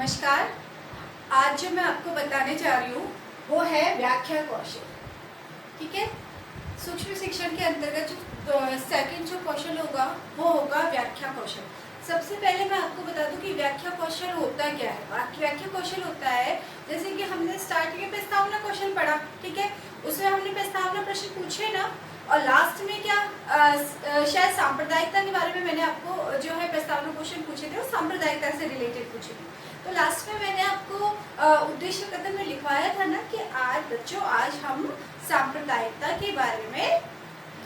नमस्कार। आज जो मैं आपको बताने जा रही हूँ वो है व्याख्या कौशल। ठीक है, सूक्ष्म शिक्षण के अंतर्गत जो सेकंड जो कौशल होगा वो होगा व्याख्या कौशल। सबसे पहले मैं आपको बता दूं कि व्याख्या कौशल होता क्या है। व्याख्या कौशल होता है, जैसे कि हमने स्टार्टिंग में प्रस्तावना कौशल पढ़ा, ठीक है, उसमें हमने प्रस्तावना प्रश्न पूछे ना, और लास्ट में क्या शायद सांप्रदायिकता के बारे में मैंने आपको जो है प्रस्तावना क्वेश्चन पूछे थे, वो सांप्रदायिकता से रिलेटेड पूछे थे। तो लास्ट में मैंने आपको उद्देश्य कथन में लिखवाया था ना कि आज बच्चों हम सांप्रदायिकता के बारे में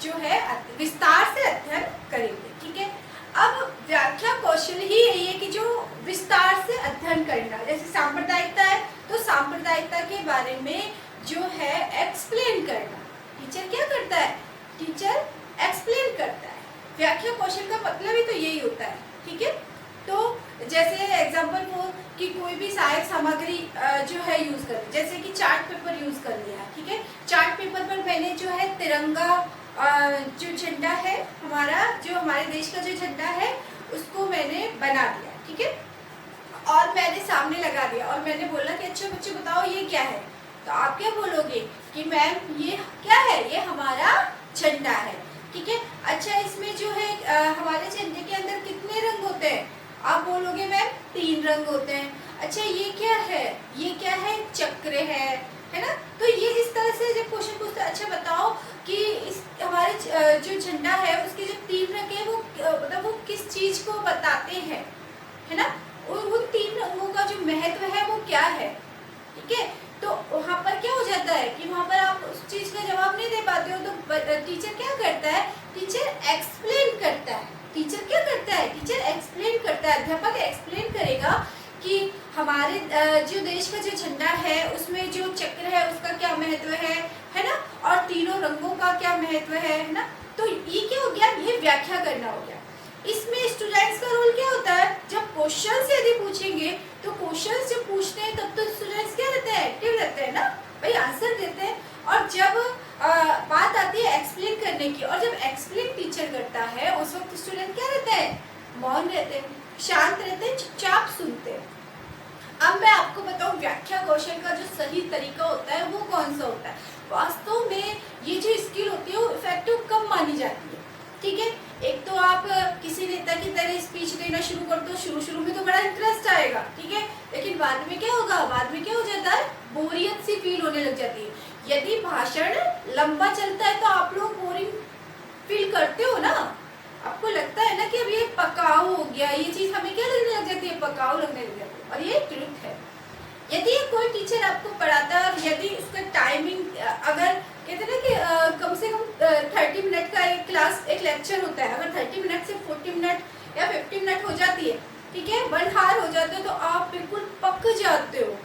जो है विस्तार से अध्ययन करेंगे। ठीक है, अब व्याख्या कौशल ही यही है कि जो विस्तार से अध्ययन करना, जैसे सांप्रदायिकता है तो सांप्रदायिकता के बारे में जो है एक्सप्लेन करना। टीचर क्या करता है? टीचर एक्सप्लेन करता है। व्याख्या कौशल का मतलब ही तो यही होता है। ठीक है, तो जैसे एग्जांपल हो कि कोई भी सहायक सामग्री जो है यूज कर, जैसे कि चार्ट पेपर यूज कर लिया। ठीक है, चार्ट पेपर पर मैंने जो है तिरंगा जो झंडा है हमारा, जो हमारे देश का जो झंडा है उसको मैंने बना दिया। ठीक है, और मैंने सामने लगा दिया और मैंने बोला कि अच्छा बच्चों बताओ ये क्या है। तो आप क्या बोलोगे कि मैम ये क्या है? ये हमारा झंडा है। ठीक है, अच्छा इसमें जो है हमारे झंडे के अंदर कितने रंग होते हैं? आप बोलोगे मैम 3 रंग होते हैं। अच्छा ये क्या है? ये क्या है? चक्र है ना। तो ये इस तरह से जब क्वेश्चन पूछते हैं, अच्छा बताओ कि इस हमारे जो झंडा है उसके जो 3 रंग है वो मतलब वो किस चीज को बताते हैं, है ना। उन 3 रंगों का जो महत्व है वो क्या है। ठीक है, तो वहाँ पर क्या हो जाता है कि वहाँ पर आप उस चीज का जवाब नहीं दे पाते हो, तो टीचर क्या करता है? टीचर एक्सप्लेन करता है। टीचर क्या करता है? टीचर एक्सप्लेन करता है। अध्यापक एक्सप्लेन करेगा कि हमारे जो देश का जो झंडा है उसमें जो चक्र है उसका क्या महत्व है ना, और तीनों रंगों का क्या महत्व है ना। तो ये क्या हो गया? ये व्याख्या करना हो गया। इसमें स्टूडेंट्स का रोल क्या होता है? जब क्वेश्चंस यदि पूछेंगे तो क्वेश्चंस जब पूछते हैं तब तो स्टूडेंट्स क्या रहते हैं? एक्टिव रहते हैं ना भाई, आंसर देते हैं। और जब बात आती है एक्सप्लेन करने की, और जब एक्सप्लेन टीचर करता है उस वक्त स्टूडेंट क्या रहते हैं? मौन रहते हैं, शांत रहते हैं, चुपचाप सुनते हैं। अब मैं आपको बताऊं व्याख्या कौशल का जो सही तरीका होता है वो कौन सा होता है। वास्तव में ये जो स्किल होती है वो इफेक्टिव कब मानी जाती है। ठीक है, एक तो आप किसी नेता की तरह स्पीच देना शुरू कर दो, शुरू में तो बड़ा इंटरेस्ट आएगा, ठीक है, लेकिन बाद में क्या होगा? बाद में क्या हो जाता है? बोरियत सी फील होने लग जाती है। यदि भाषण लंबा चलता है तो आप लोग बोरिंग फील करते हो ना, आपको लगता है ना कि अब ये पकाऊ हो गया, ये चीज हमें क्या लगने लग जाती है? पकाऊ लगने लग जाती है, और ये ट्रुथ है। यदि कोई टीचर आपको पढ़ाता है और यदि उसका टाइमिंग अगर कहते हैं ना कि कम से कम 30 मिनट का एक क्लास एक लेक्चर होता है, अगर 30 मिनट से 40 मिनट या 50 मिनट हो जाती है, ठीक है, 1 आवर हो जाते हो, तो आप बिल्कुल पक जाते हो।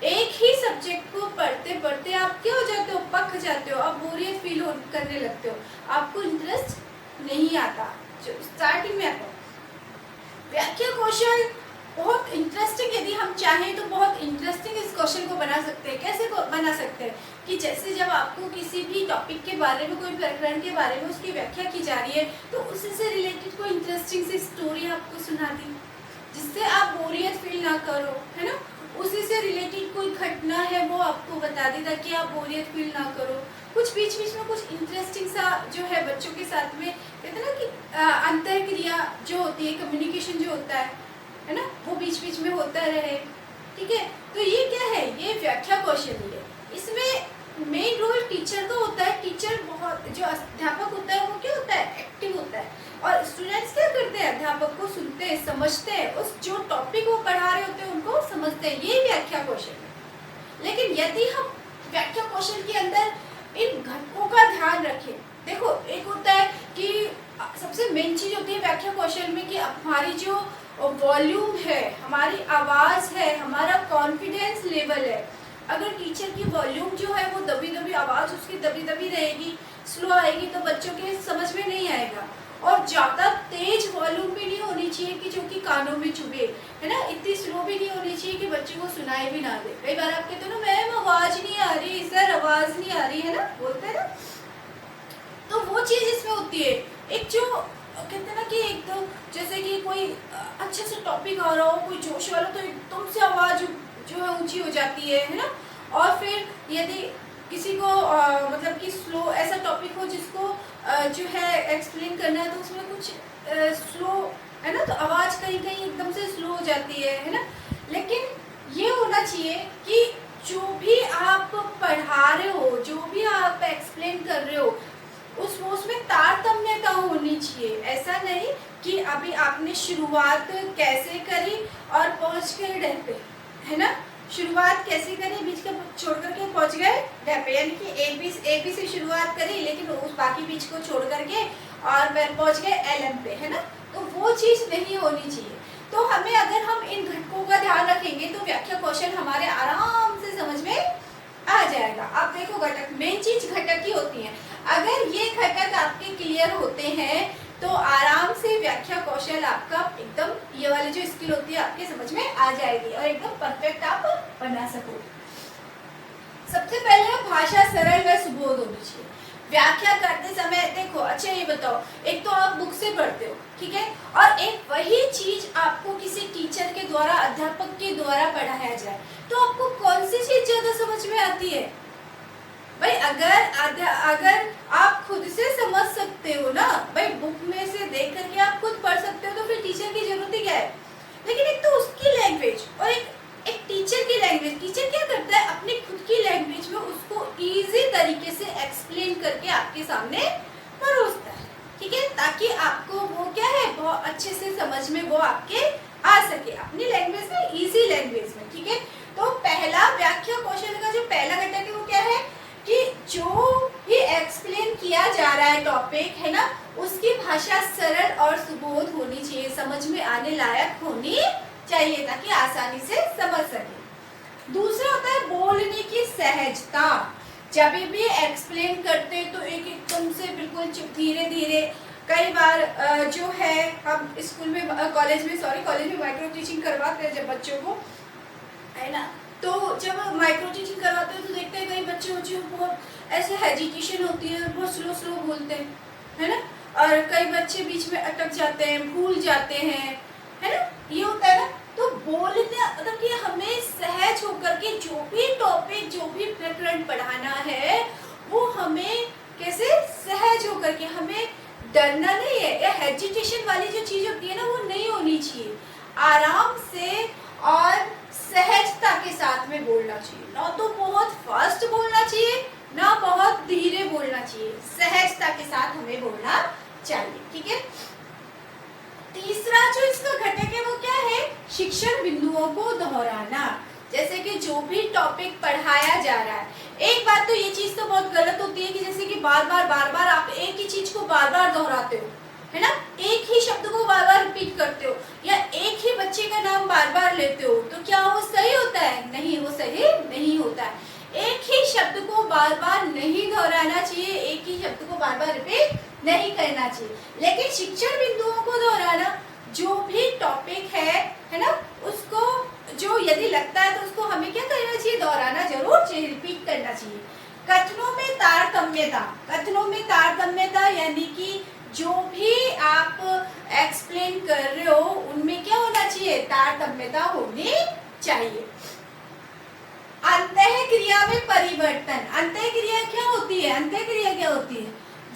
एक ही सब्जेक्ट को पढ़ते पढ़ते आप क्या हो जाते हो? पक जाते हो, आप बोरियत फील करने लगते हो, आपको इंटरेस्ट नहीं आता जो स्टार्टिंग में आता। व्याख्या कौशल बहुत इंटरेस्टिंग, यदि हम चाहें तो बहुत इंटरेस्टिंग इस क्वेश्चन को बना सकते हैं। कैसे बना सकते हैं कि जैसे जब आपको किसी भी टॉपिक के बारे में, कोई प्रकरण के बारे में उसकी व्याख्या की जा रही है, तो उसी से रिलेटेड कोई इंटरेस्टिंग सी स्टोरी आपको सुना दी जिससे आप बोरियत फील ना करो, है ना। उसी से रिलेटेड कोई घटना है वो आपको बता दी ताकि आप बोरियत फील ना करो। कुछ बीच बीच में कुछ इंटरेस्टिंग सा जो है बच्चों के साथ में कहते हैं ना कि अंतःक्रिया जो होती है, कम्युनिकेशन जो होता है ना, वो बीच बीच में होता रहे। ठीक है, तो ये क्या है? ये व्याख्या कौशल है। इसमें मेन रोल टीचर का होता है। टीचर बहुत, जो अध्यापक होता है वो क्या होता है? एक्टिव होता है, और स्टूडेंट्स क्या करते हैं? अध्यापक को सुनते हैं, समझते हैं, उस जो टॉपिक वो पढ़ा रहे होते हैं उनको समझते हैं। ये व्याख्या कौशल है। लेकिन यदि हम व्याख्या कौशल के अंदर इन घटकों का ध्यान रखें, देखो एक होता है कि सबसे मेन चीज होती है व्याख्या कौशल में कि हमारी जो वॉल्यूम है, हमारी आवाज है, हमारा कॉन्फिडेंस लेवल है। अगर टीचर की वॉल्यूम जो है वो दबी दबी आवाज उसकी दबी दबी रहेगी, स्लो आएगी, तो बच्चों के समझ में नहीं आएगा। और ज्यादा तेज वॉल्यूम भी नहीं होनी चाहिए कि जो कि कानों में चुभे, है ना। इतनी स्लो भी नहीं होनी चाहिए कि बच्चे को सुनाई भी ना दे। कई बार आप कहते हो ना मैम आवाज नहीं आ रही, सर आवाज नहीं आ रही, है ना, बोलते हैं ना। तो वो चीज इसमें होती है। एक जो कहते हैं ना कि एक तो जैसे कि कोई अच्छे से टॉपिक आ रहा हो, कोई जोश वाला, तो एकदम से आवाज़ जो है ऊंची हो जाती है ना। और फिर यदि किसी को मतलब कि स्लो ऐसा टॉपिक हो जिसको जो है एक्सप्लेन करना है, तो उसमें कुछ स्लो है ना, तो आवाज़ कहीं कहीं एकदम से स्लो हो जाती है ना। लेकिन ये होना चाहिए कि जो भी आप पढ़ा रहे हो, जो भी आप एक्सप्लेन कर रहे हो, उसमें तारतम्यता होनी चाहिए। ऐसा नहीं कि अभी आपने शुरुआत कैसे करी और पहुंच गए डे पे, है ना। शुरुआत कैसे करी, बीच का छोड़ करके पहुंच गए डे पे, यानी कि ए बी से शुरुआत करी, लेकिन उस बाकी बीच को छोड़ करके और फिर पहुंच गए एल पे, है ना। तो वो चीज़ नहीं होनी चाहिए। तो हमें, अगर हम इन घटकों का ध्यान रखेंगे तो व्याख्या कौशल हमारे आराम से समझ में आ जाएगा। अब देखो, घटक, मेन चीज घटक ही होती है। अगर ये घटक आपके क्लियर होते हैं तो आराम से व्याख्या कौशल आपका एकदम, ये वाली जो स्किल होती है आपके समझ में आ जाएगी और एकदम परफेक्ट आप बना सकोगे। सबसे पहले भाषा सरल व सुबोध होनी चाहिए। व्याख्या करते समय देखो, अच्छा ये बताओ, एक तो आप बुक से पढ़ते हो, ठीक है, और एक वही चीज आपको किसी टीचर के द्वारा, अध्यापक के द्वारा पढ़ाया जाए, तो आपको कौन सी चीज ज्यादा समझ में आती है भाई? अगर आप खुद से समझ सकते हो ना भाई, बुक में से देख करके आप खुद पढ़ सकते हो, तो फिर टीचर की जरूरत ही क्या है। लेकिन एक तो उसकी लैंग्वेज और एक टीचर की लैंग्वेज, टीचर क्या करता है, अपनी खुद की लैंग्वेज में उसको इजी तरीके से एक्सप्लेन करके आपके सामने परोसता है, ठीक है, ताकि आपको वो क्या है, बहुत अच्छे से समझ में वो आपके आ सके, अपनी लैंग्वेज में, इजी लैंग्वेज में, ठीक है। तो पहला व्याख्या कौशल का जो पहला घटक है वो क्या है कि जो भी एक्सप्लेन किया जा रहा है टॉपिक, है ना, उसकी भाषा सरल और सुबोध होनी चाहिए, समझ में आने लायक होनी चाहिए, ताकि आसानी से समझ सके। दूसरा होता है बोलने की सहजता। जब भी एक्सप्लेन करते तो एकदम से बिल्कुल धीरे धीरे, कई बार जो है हम स्कूल में, कॉलेज में माइक्रो टीचिंग करवाते हैं जब बच्चों को, है ना, तो जब माइक्रो टीचिंग करवाते हैं तो देखते हैं कई बच्चे जो बहुत ऐसे हेजिटेशन होती है, बहुत स्लो बोलते हैं, है ना, और कई बच्चे बीच में अटक जाते हैं, भूल जाते हैं, है ना, ये होता है ना। तो बोलने मतलब कि हमें सहज होकर के जो भी टॉपिक, जो भी प्रकरण पढ़ाना है, वो हमें कैसे सहज होकर के, हमें डरना नहीं है, या हेजिटेशन वाली जो चीज होती है ना, वो नहीं होनी चाहिए। आराम से और सहजता के साथ में बोलना चाहिए, ना तो बहुत फास्ट बोलना चाहिए, ना बहुत धीरे बोलना चाहिए, सहजता के साथ हमें बोलना चाहिए, ठीक है। तीसरा जो इसका घटक है वो क्या है, शिक्षण बिंदुओं को दोहराना। जैसे कि जो भी टॉपिक पढ़ाया जा रहा है, एक बात तो ये चीज तो बहुत गलत होती है कि जैसे कि बार बार आप एक ही चीज को बार दोहराते हो, है ना, एक ही शब्द को बार रिपीट करते हो, या एक ही बच्चे का नाम बार लेते हो, तो क्या वो सही होता है? नहीं, वो सही नहीं होता है। एक ही शब्द को बार नहीं दोहराना चाहिए, एक ही शब्द को बार रिपीट नहीं करना चाहिए। लेकिन शिक्षण बिंदुओं को दोहराना, जो भी टॉपिक है ना, उसको जो यदि लगता है तो उसको हमें क्या करना चाहिए, दोहराना जरूर चाहिए, रिपीट करना चाहिए। कथनों में तारतम्यता, कथनों में तारतम्यता यानी कि जो भी आप एक्सप्लेन कर रहे हो उनमें क्या होना चाहिए, तारतम्यता होनी चाहिए। अंतःक्रिया में परिवर्तन, अंतःक्रिया क्या होती है, अंतःक्रिया क्या होती है,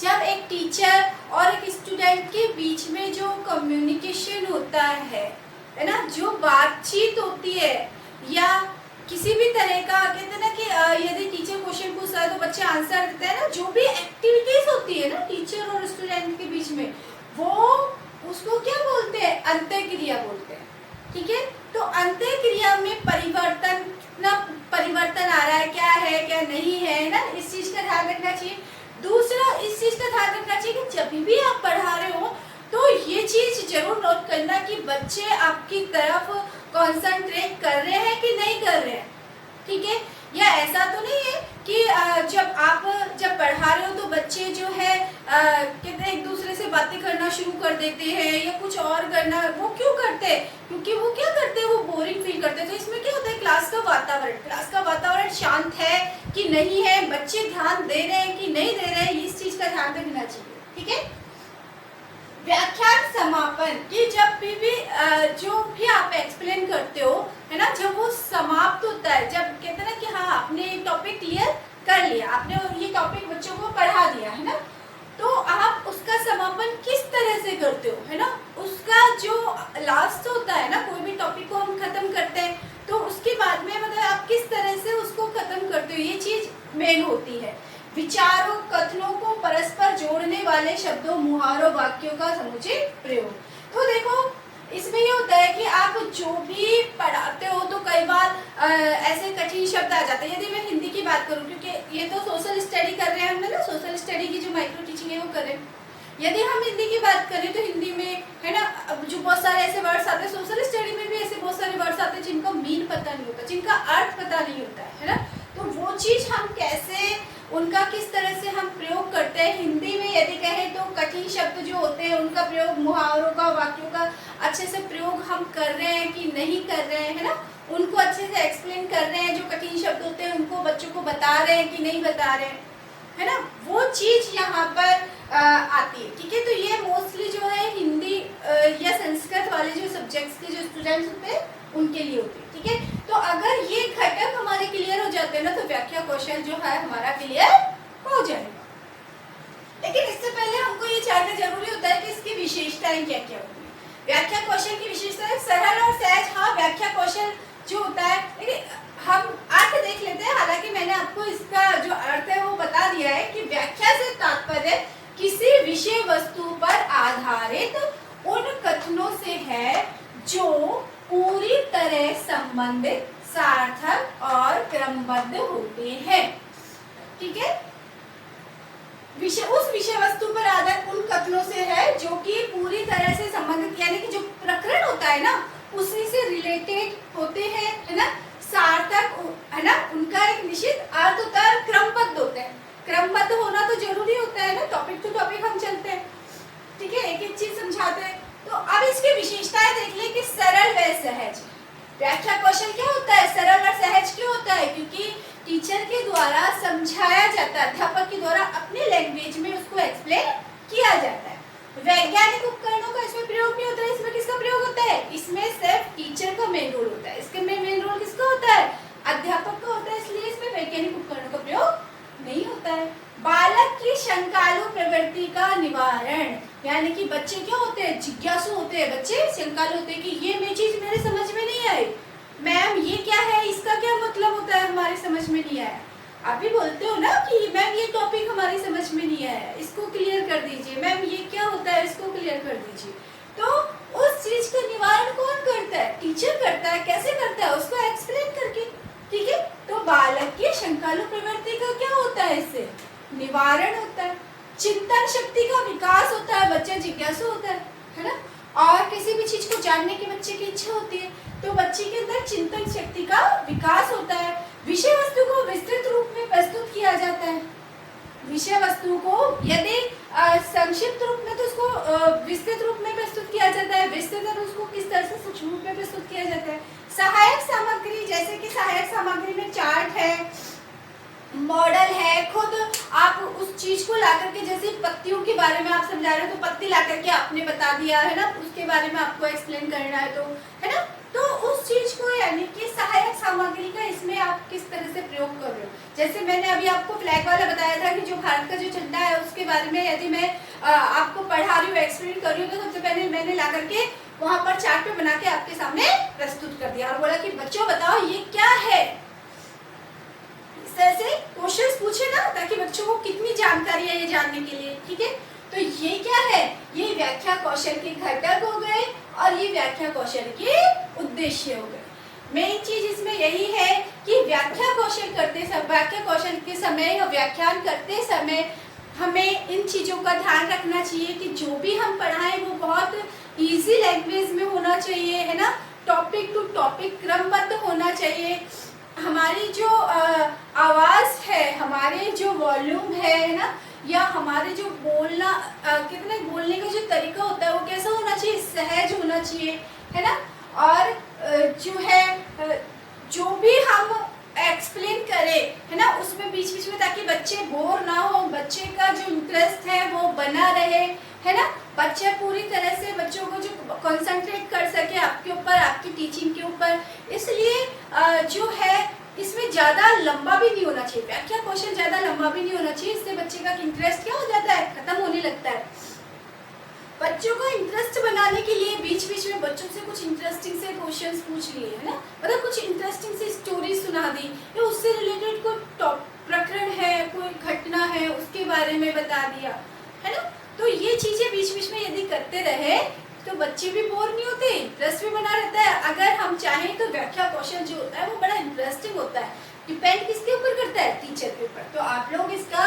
जब एक टीचर और एक स्टूडेंट के बीच में जो कम्युनिकेशन होता है ना, जो बातचीत होती है, या किसी भी तरह का, कहते हैं ना कि यदि टीचर क्वेश्चन पूछ रहा है तो बच्चे आंसर देते हैं ना, जो भी एक्टिविटीज होती है ना टीचर और स्टूडेंट के बीच में, वो उसको क्या बोलते हैं, अंतःक्रिया बोलते हैं, ठीक है। तो अंतःक्रिया में परिवर्तन आ रहा है, क्या है क्या नहीं है ना, इस चीज का ध्यान रखना चाहिए। दूसरा, इस चीज का ध्यान रखना चाहिए कि जब भी आप पढ़ा रहे हो तो ये चीज जरूर नोट करना कि बच्चे आपकी तरफ कंसंट्रेट कर रहे हैं कि नहीं कर रहे हैं, ठीक है। या ऐसा तो नहीं है कि जब पढ़ा रहे हो तो बच्चे जो है कहते हैं एक दूसरे से बातें करना शुरू कर देते हैं या कुछ और करना, वो क्यों करते हैं, क्योंकि वो क्या करते हैं, वो बोरिंग फील करते हैं। तो इसमें क्या होता है, क्लास का वातावरण शांत है कि नहीं है, बच्चे ध्यान दे रहे हैं कि नहीं दे रहे हैं, इस चीज का ध्यान रखना चाहिए, ठीक है। व्याख्यान समापन की जब भी जो भी आप एक्सप्लेन करते हो है ना, जब वो समाप्त होता है, जब कहते हैं ना कि हाँ आपने टॉपिक क्लियर कर लिया, आपने ये टॉपिक बच्चों को पढ़ा दिया है ना, तो आप उसका समापन किस तरह से करते हो है ना, उसका जो लास्ट होता है ना, कोई भी टॉपिक को हम खत्म करते हैं तो उसके बाद में मतलब आप किस तरह से उसको खत्म करते हो, ये चीज मेन होती है। विचारों कथनों को परस्पर जोड़ने वाले शब्दों मुहावरों वाक्यों का समुचित प्रयोग। तो देखो इसमें ये होता है कि आप जो भी पढ़ाते हो तो कई बार ऐसे कठिन शब्द आ जाते हैं। यदि मैं हिंदी की बात करूं, क्योंकि ये तो सोशल स्टडी कर रहे हैं हम ना, सोशल स्टडी की जो माइक्रो टीचिंग है वो कर रहे हैं। यदि हम हिंदी की बात करें तो हिंदी में है ना, जो बहुत सारे ऐसे वर्ड्स आते हैं, सोशल स्टडी में भी ऐसे बहुत सारे वर्ड्स आते हैं जिनका मीन पता नहीं होता, जिनका अर्थ पता नहीं होता है ना, तो वो चीज हम कैसे, उनका किस तरह से हम प्रयोग करते हैं। हिंदी में यदि कहें तो कठिन शब्द जो होते हैं उनका प्रयोग, मुहावरों का, वाक्यों का अच्छे से प्रयोग हम कर रहे हैं कि नहीं कर रहे हैं है ना, उनको अच्छे से एक्सप्लेन कर रहे हैं, जो कठिन शब्द होते हैं उनको बच्चों को बता रहे हैं कि नहीं बता रहे हैं है ना, वो चीज यहाँ पर आती है। ठीक है, तो ये मोस्टली जो है हिंदी या संस्कृत वाले जो सब्जेक्ट्स के जो स्टूडेंट्स होते हैं उनके लिए होती है। ठीक है, तो अगर ये घटक हमारे क्लियर हो जाते हैं ना, तो व्याख्या कौशल जो है हमारा क्लियर हो जाएगा। लेकिन इससे पहले हमको ये जानना जरूरी होता है कि इसकी विशेषताएं क्या क्या होती है। व्याख्या कौशल की विशेषताएं सरल और सहज। हाँ, व्याख्या कौशल जो होता है, लेकिन हम अर्थ देख लेते हैं। हालांकि मैंने आपको इसका जो अर्थ है वो बता दिया है कि व्याख्या से तात्पर्य किसी विषय वस्तु पर आधारित उन कथनों से है जो पूरी तरह संबंधित, सार्थक और क्रमबद्ध होते हैं। ठीक है, उस विषय वस्तु पर आधारित उन कथनों से है जो कि पूरी तरह से संबंधित, यानी कि जो प्रकरण होता है ना उसी से रिलेटेड होते हैं है ना, सार्थक है ना, उनका एक निश्चित अर्थ होता है, क्रमबद्ध होते हैं। क्रमबद्ध होना तो जरूरी होता है ना, टॉपिक टू टॉपिक हम चलते हैं। ठीक है, एक एक चीज समझाते हैं। तो अब इसकी विशेषताएं देख लें कि सरल व सहज। व्याख्या कौशल क्या होता है, सरल और सहज क्यों होता है, क्योंकि टीचर के द्वारा समझाया जाता है, अध्यापक के द्वारा अपने लैंग्वेज में उसको एक्सप्लेन किया जाता है। वैज्ञानिक उपकरणों का इसमें प्रयोग नहीं होता है। इसमें किसका प्रयोग होता है, इसमें सिर्फ टीचर का मेन रोल होता है। इसके में मेन रोल किसका होता है, अध्यापक का होता है, इसलिए इसमें वैज्ञानिक उपकरणों का प्रयोग नहीं होता है। बालक की शंकालु प्रवृत्ति का निवारण, यानी कि बच्चे क्या होते हैं, जिज्ञासु होते हैं, बच्चे शंकालु होते हैं कि ये चीज मेरे समझ में नहीं आई, मैम ये क्या है, इसका क्या मतलब होता है, हमारे समझ में नहीं आया। आप भी बोलते हो ना कि मैम ये टॉपिक हमारी समझ में नहीं आया, इसको क्लियर कर दीजिए, मैम ये क्या होता है, इसको क्लियर कर दीजिए। तो उस चीज का निवारण कौन करता है, टीचर करता है। कैसे करता है, उसको एक्सप्लेन करके। ठीक है, तो बालक की शंकालु प्रवृत्ति का क्या होता है, इससे निवारण होता है। चिंतन शक्ति का विकास होता है, बच्चा जिज्ञासु होता है ना, और किसी भी चीज को जानने की बच्चे की इच्छा होती है, तो बच्चे के अंदर चिंतन शक्ति का विकास होता है। विषय वस्तु को विस्तृत रूप में प्रस्तुत किया जाता है। विषय वस्तु को यदि संक्षिप्त रूप में तो उसको विस्तृत रूप में प्रस्तुत किया जाता है, विस्तृत उसको किस तरह से सूक्ष्म रूप में प्रस्तुत किया जाता है। सहायक सामग्री, जैसे कि सहायक सामग्री में चार्ट है, मॉडल है, खुद आप उस चीज को ला करके, जैसे पत्तियों के बारे में आप समझा रहे हो तो पत्ती ला करके आपने बता दिया है ना, उसके बारे में आपको एक्सप्लेन करना है तो है ना, तो उस चीज को यानी कि सहायक सामग्री का इसमें आप किस तरह से प्रयोग कर रहे हो। जैसे मैंने अभी आपको फ्लैग वाला बताया था कि जो भारत का जो झंडा है उसके बारे में यदि मैं आपको पढ़ा रही हूँ, एक्सप्लेन कर रही हूँ, तो सबसे पहले मैंने ला करके वहां पर चार्ट पे बना के आपके सामने प्रस्तुत कर दिया और बोला कि बच्चों बताओ ये क्या है। इस तरह से क्वेश्चंस पूछे ना, ताकि बच्चों को कितनी जानकारी है ये जानने के लिए। ठीक है, तो ये क्या है, ये व्याख्या कौशल के घटक हो गए और ये व्याख्या कौशल के उद्देश्य हो गए। मेन चीज इसमें यही है कि व्याख्या कौशल व्याख्या कौशल के समय या व्याख्यान करते समय हमें इन चीजों का ध्यान रखना चाहिए कि जो भी हम पढ़ाएं वो बहुत इजी लैंग्वेज में होना चाहिए, है ना, टॉपिक टू टॉपिक क्रमबद्ध होना चाहिए। हमारी जो आवाज है, हमारे जो वॉल्यूम है ना, या हमारे जो बोलना कितने बोलने का जो तरीका होता है वो कैसा होना चाहिए, सहज होना चाहिए, है ना। और जो है जो भी हम एक्सप्लेन करें है ना, उसमें बीच बीच में, ताकि बच्चे बोर ना हो, बच्चे का जो इंटरेस्ट है वो बना रहे, है ना। बच्चे पूरी तरह से बच्चों को जो कंसंट्रेट कर सके आपके ऊपर, आपकी टीचिंग के ऊपर, इसलिए जो है इसमें ज़्यादा लंबा भी नहीं होना चाहिए, व्याख्या कौशल ज़्यादा लंबा भी नहीं होना चाहिए, इससे बच्चे का इंटरेस्ट क्या हो जाता है, खत्म होने लगता है। बच्चों को इंटरेस्ट बनाने के लिए बीच बीच में बच्चों से कुछ इंटरेस्टिंग से क्वेश्चंस पूछ लिए, है ना, मतलब कुछ इंटरेस्टिंग से स्टोरी सुना दी, या उससे रिलेटेड कोई प्रकरण है, कोई घटना है, उसके बारे में बता दिया, है ना। तो ये चीज़ें बीच बीच में यदि करते रहे तो बच्चे भी बोर नहीं होते, इंटरेस्ट भी बना रहता है। अगर हम चाहें तो व्याख्या कौशल जो होता है वो बड़ा इंटरेस्टिंग होता है, डिपेंड किसके ऊपर करता है, टीचर के ऊपर। तो आप लोग इसका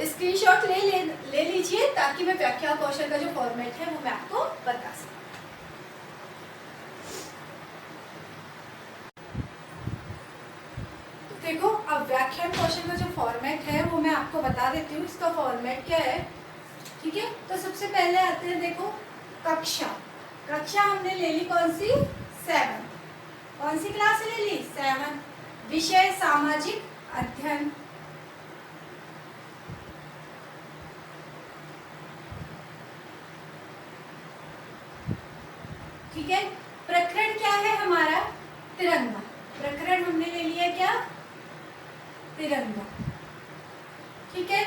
स्क्रीनशॉट ले लीजिए ताकि मैं व्याख्या कौशल का जो फॉर्मेट है वो मैं आपको बता सकूं। तो देखो, अब व्याख्यान कौशल का जो फॉर्मेट है वो मैं आपको बता देती हूँ। इसका फॉर्मेट क्या है, ठीक है। तो सबसे पहले आते हैं, देखो, कक्षा। कक्षा हमने ले ली कौन सी, 7। कौन सी क्लास ले ली, 7। विषय सामाजिक अध्ययन। ठीक है। प्रकरण क्या है हमारा, तिरंगा। प्रकरण हमने ले लिया क्या, तिरंगा। ठीक है।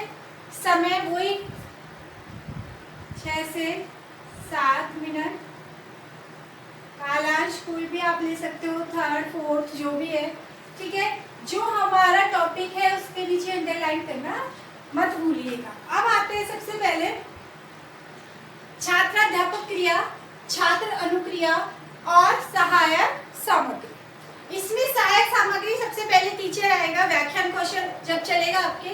समय वही 6 से 7 मिनट। कालांश कोई भी आप ले सकते हो, 3rd 4th जो भी है, ठीक है। जो हमारा टॉपिक है उसके नीचे अंडरलाइन करना मत भूलिएगा। अब आते हैं सबसे पहले छात्राध्यापक क्रिया, छात्र अनुक्रिया और सहायक सामग्री। इसमें सहायक सामग्री सबसे पहले टीचर आएगा, व्याख्यान कौशल जब चलेगा आपके,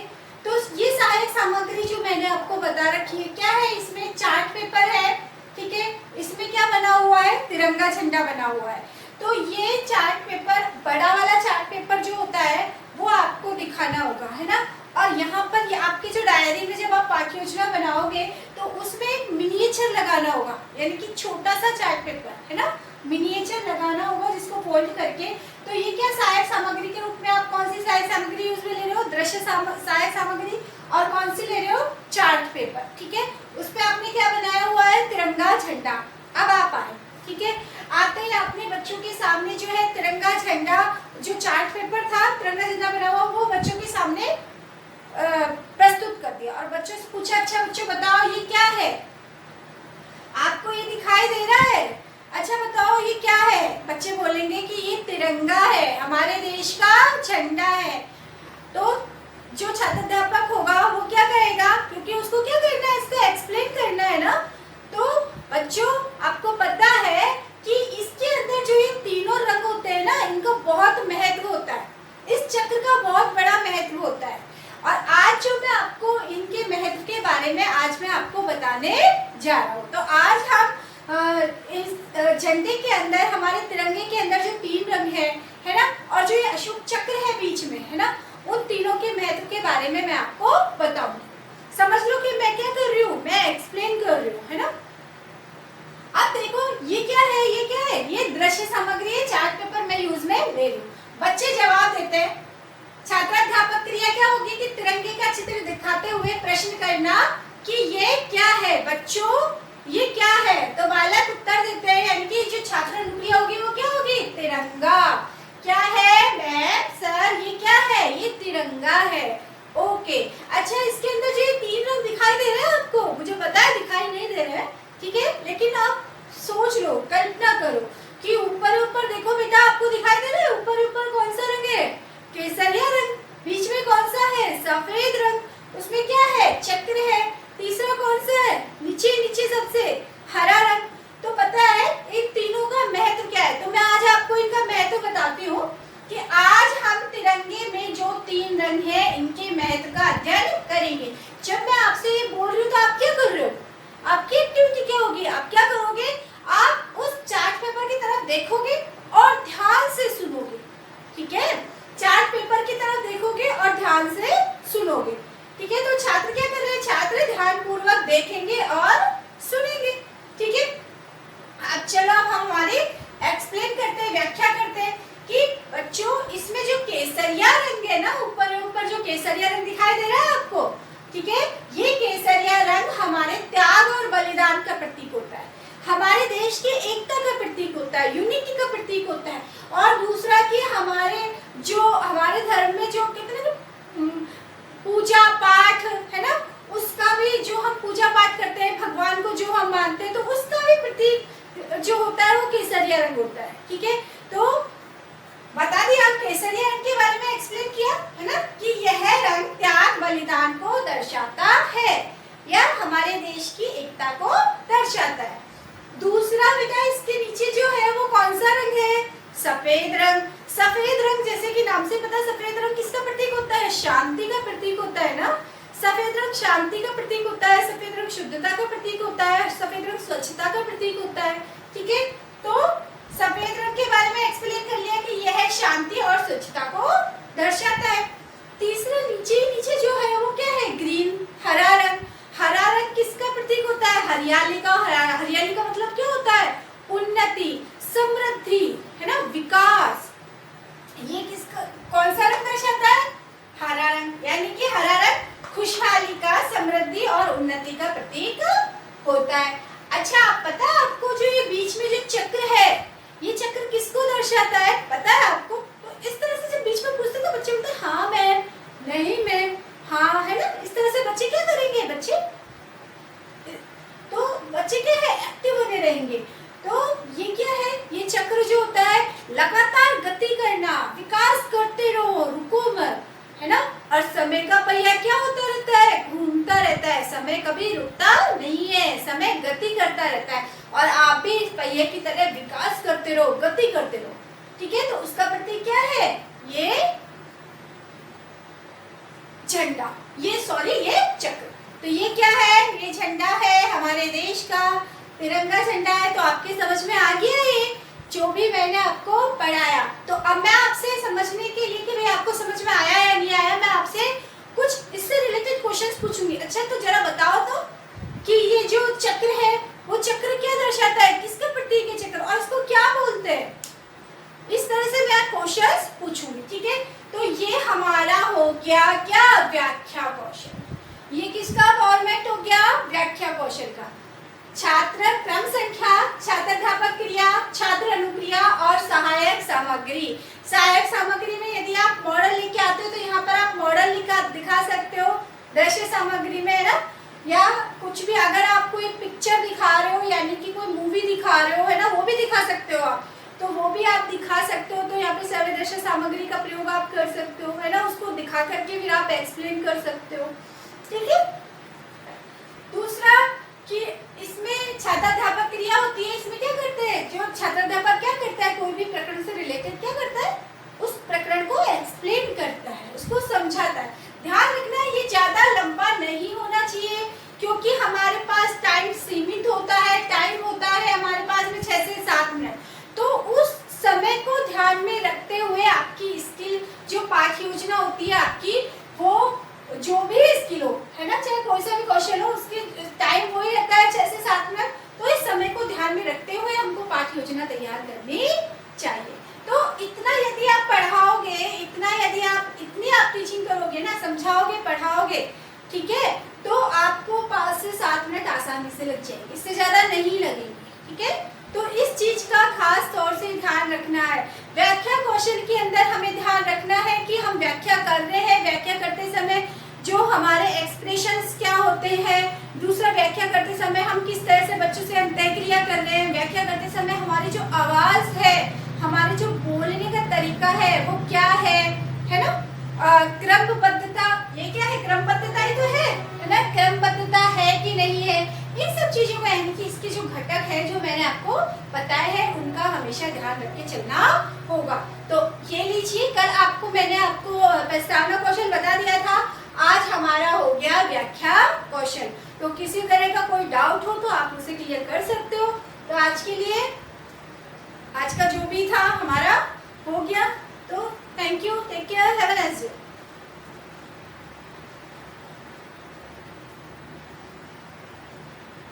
तो ये सहायक सामग्री जो मैंने आपको बता रखी है क्या है, इसमें चार्ट पेपर है, ठीक है। इसमें क्या बना हुआ है, तिरंगा झंडा बना हुआ है। तो ये चार्ट पेपर, बड़ा वाला चार्ट पेपर जो होता है वो आपको दिखाना होगा, है ना। और यहाँ पर ये आपकी जो डायरी में जब आप पाठ्य योजना बनाओगे तो उसमें एक मिनिएचर लगाना होगा, यानी कि छोटा सा चार्ट पेपर, है ना, मिनिएचर लगाना होगा जिसको फोल्ड करके। तो ये क्या, सहायक सामग्री के रूप में आप कौन सी सहायक सामग्री यूज में ले रहे हो, दृश्य सहायक सामग्री, और कौन सी ले रहे हो, चार्ट पेपर, ठीक है। उस पर आपने क्या बनाया हुआ है, तिरंगा झंडा। अब आप आए, ठीक है, आते ही अपने बच्चों के सामने जो है तिरंगा झंडा, जो चार्ट पेपर था तिरंगा झंडा बना हुआ, वो बच्चों के सामने प्रस्तुत कर दिया। और बच्चों से पूछा, अच्छा बच्चों बताओ ये क्या है, आपको ये दिखाई दे रहा है, अच्छा बताओ ये क्या है। बच्चे बोलेंगे कि ये तिरंगा है, हमारे देश का झंडा है। तो जो छात्राध्यापक होगा वो क्या करेगा, क्योंकि उसको क्या करना है, इसको एक्सप्लेन करना है ना। तो बच्चों आपको पता है कि इसके अंदर जो ये तीनों रंग होते हैं ना, इनका बहुत महत्व होता है, इस चक्र का बहुत बड़ा महत्व होता है। और आज जो मैं आपको इनके महत्व के बारे में आज मैं आपको बताने जा रहा हूँ। तो आज हम इस झंडे के अंदर, हमारे तिरंगे के अंदर जो 3 रंग है ना, और जो ये अशोक चक्र है बीच में, है ना, उन तीनों के महत्व के बारे में मैं आपको बताऊंगी। समझ लो कि मैं क्या कर रही हूँ, मैं एक्सप्लेन कर रही हूँ, है ना। अब देखो ये क्या है, ये क्या है, ये दृश्य सामग्री है, चार्ट पेपर मैं यूज में ले रही हूँ। बच्चे जवाब देते हैं। छात्राध्यापक क्रिया क्या होगी कि तिरंगे का चित्र दिखाते हुए प्रश्न करना कि ये क्या है, बच्चों ये क्या है। तो बालक उत्तर देते हैं, यानी कि जो छात्र अनुक्रिया होगी वो क्या होगी, तिरंगा। क्या है मैम, सर ये क्या है, ये तिरंगा है। ओके, अच्छा इसके अंदर जो ये 3 रंग दिखाई दे रहे हैं आपको, मुझे पता है दिखाई नहीं दे रहे हैं, ठीक है, लेकिन आप सोच लो, कल्पना करो कि ऊपर ऊपर देखो बेटा, आपको दिखाई दे रहा है ऊपर ऊपर कौन सा रंग है, केसरिया रंग। बीच में कौन सा है, सफेद रंग, उसमें क्या है, चक्र है। तीसरा कौन सा है, नीचे नीचे सबसे हरा रंग। तो पता है इन तीनों का महत्व क्या है। तो मैं आज आपको इनका महत्व बताती हूँ कि आज हम तिरंगे में जो 3 रंग है इनके महत्व का अध्ययन करेंगे। जब मैं आपसे ये बोल रही हूँ तो आप क्या कर रहे हो, आपकी एक्टिविटी क्या होगी, आप क्या करोगे, आप उस चार्ट पेपर की तरफ देखोगे और ध्यान से सुनोगे, ठीक है, चार्ट पेपर की तरफ देखोगे और ध्यान से सुनोगे, ठीक है। तो छात्र क्या कर रहे हैं, छात्र ध्यानपूर्वक देखेंगे और सुनेंगे, ठीक है। अब चलो अब हम हमारी एक्सप्लेन करते हैं, व्याख्या करते हैं कि बच्चों इसमें जो केसरिया रंग है ना, ऊपर ऊपर जो केसरिया रंग दिखाई दे रहा है आपको, ठीक है, ये केसरिया केसरिया रंग हमारे त्याग और बलिदान का प्रतीक होता है, हमारे देश की एकता का प्रतीक होता है, यूनिटी का प्रतीक होता है। और दूसरा कि हमारे धर्म में जो कहते हैं पूजा पाठ है ना, उसका भी जो हम पूजा पाठ करते हैं, भगवान को जो हम मानते हैं, तो उसका भी प्रतीक जो होता है वो केसरिया रंग होता है। ठीक है, तो बता दिया केसरिया रंग के बारे में एक्सप्लेन किया है ना कि यह रंग त्याग बलिदान को दर्शाता है, यह हमारे देश की एकता को दर्शाता है। दूसरा बेटा इसके नीचे जो है वो कौन सा रंग है? सफेद रंग। सफेद रंग जैसे कि नाम से पता, सफेद रंग किसका प्रतीक होता है? शांति का प्रतीक होता है ना। सफेद रंग शांति का प्रतीक होता है, सफेद रंग शुद्धता का प्रतीक होता है, सफेद रंग स्वच्छता का प्रतीक होता है। ठीक है, तो सफेद रंग के बारे में एक्सप्लेन कर लिया कि यह शांति और स्वच्छता को दर्शाता है। तीसरा नीचे जो है वो क्या है? ग्रीन, हरा रंग। हरा रंग किसका प्रतीक होता है? हरियाली का। हरियाली का मतलब क्या होता है? उन्नति, समृद्धि, है ना, विकास। ये किसका कौन सा रंग दर्शाता है? हरा रंग। यानी कि हरा रंग खुशहाली का, समृद्धि और उन्नति का प्रतीक होता है। अच्छा, आप पता है आपको जो ये बीच में जो चक्र है, ये चक्र किसको दर्शाता है? पता है आपको? तो इस तरह से जब बीच में पूछते तो बच्चे बोलते हैं हाँ मैम, नहीं मैम, हाँ, है ना। इस तरह से बच्चे क्या करेंगे? तो बच्चे क्या है? एक्टिव बने रहेंगे। तो ये क्या है? ये चक्र जो होता है लगातार गति करना, विकास करते रहो, रुको मत, है ना। और समय का पहिया क्या होता रहता है? घूमता रहता है, समय कभी रुकता नहीं है, समय गति करता रहता है। और आप भी इस पहिए की तरह विकास करते रहो, गति करते रहो। ठीक है, तो उसका प्रतीक क्या है? ये झंडा, ये चक्र। तो ये क्या है? ये झंडा है हमारे देश का, तिरंगा झंडा है। तो आपके समझ में आ गया ये जो भी मैंने आपको पढ़ाया। तो अब मैं आपसे समझने के लिए कि भाई आपको समझ में आया या नहीं आया, मैं आपसे कुछ इससे रिलेटेड क्वेश्चंस पूछूंगी। अच्छा, तो जरा बताओ तो कि ये जो चक्र है वो चक्र क्या दर्शाता है? किसका प्रतीक है चक्र, और इसको क्या बोलते हैं? इस तरह से मैं क्वेश्चंस पूछूंगी। ठीक है, तो ये हमारा हो गया क्या? व्याख्या कौशल। ये किसका फॉर्मेट हो गया? व्याख्या कौशल का। छात्र क्रम संख्या, छात्राध्यापक क्रिया, छात्र अनुक्रिया और सहायक सामग्री। सहायक सामग्री में यदि आप मॉडल लेके आते हो तो यहाँ पर आप मॉडल दिखा सकते हो दृश्य सामग्री में, है ना, या कुछ भी अगर आप कोई पिक्चर दिखा रहे हो यानी कि कोई मूवी दिखा रहे हो, है ना, वो भी दिखा सकते हो आप, तो वो भी आप दिखा सकते हो। तो यहाँ पे सभी दृश्य सामग्री का प्रयोग आप कर सकते हो, है ना, उसको दिखा करके फिर आप एक्सप्लेन कर सकते हो। ठीक है, दूसरा कि इसमें छात्राध्यापक क्रिया होती है। इसमें क्या करते हैं? जो छात्राध्यापक क्या करता है? कोई भी प्रकरण से रिलेटेड क्या करता है? उस प्रकरण को एक्सप्लेन करता है, उसको समझाता है। ध्यान रखना है ये ज्यादा लंबा नहीं होना चाहिए क्योंकि हमारे पास टाइम सीमित होता है, टाइम होता है हमारे पास में 6 से 7 मिनट। तो उस समय को ध्यान में रखते हुए आपकी स्किल जो पाठ योजना होती है आपकी, वो जो भी स्किल हो, है ना, चाहे कोई सा भी कौशल हो, उसकी टाइम वही रहता है 6 से 7 मिनट। तो इस समय को ध्यान में रखते हुए हमको पाठ योजना तैयार करनी चाहिए। तो इतना यदि आप पढ़ाओगे, इतनी आप टीचिंग करोगे ना, समझाओगे, पढ़ाओगे, ठीक है, तो आपको 5 से 7 मिनट आसानी से लग जाएंगे, इससे ज्यादा नहीं लगेंगे। ठीक है, तो इस चीज का खास तौर से ध्यान रखना है। व्याख्या कौशल के अंदर हमें ध्यान रखना है कि हम व्याख्या कर रहे हैं, व्याख्या करते समय जो हमारे एक्सप्रेशंस क्या होते हैं, दूसरा व्याख्या करते समय हम किस तरह से बच्चों से अंतःक्रिया कर रहे हैं, व्याख्या करते समय हमारी जो आवाज है, हमारे जो बोलने का तरीका है वो क्या है ना, क्रमबद्धता, ये क्या है? क्रमबद्धता ही तो है ना, क्रमबद्धता है कि नहीं है, इन सब चीजों का यानी कि इसके जो घटक है जो मैंने आपको बताया है उनका हमेशा ध्यान रख के चलना होगा। तो ये लीजिए, कल मैंने आपको प्रस्तावना कौशल बता दिया था, आज हमारा हो गया व्याख्या कौशल। तो किसी तरह का कोई डाउट हो तो आप उसे क्लियर कर सकते हो। तो आज के लिए आज का जो भी था हमारा हो गया। तो thank you, take care, have a nice day.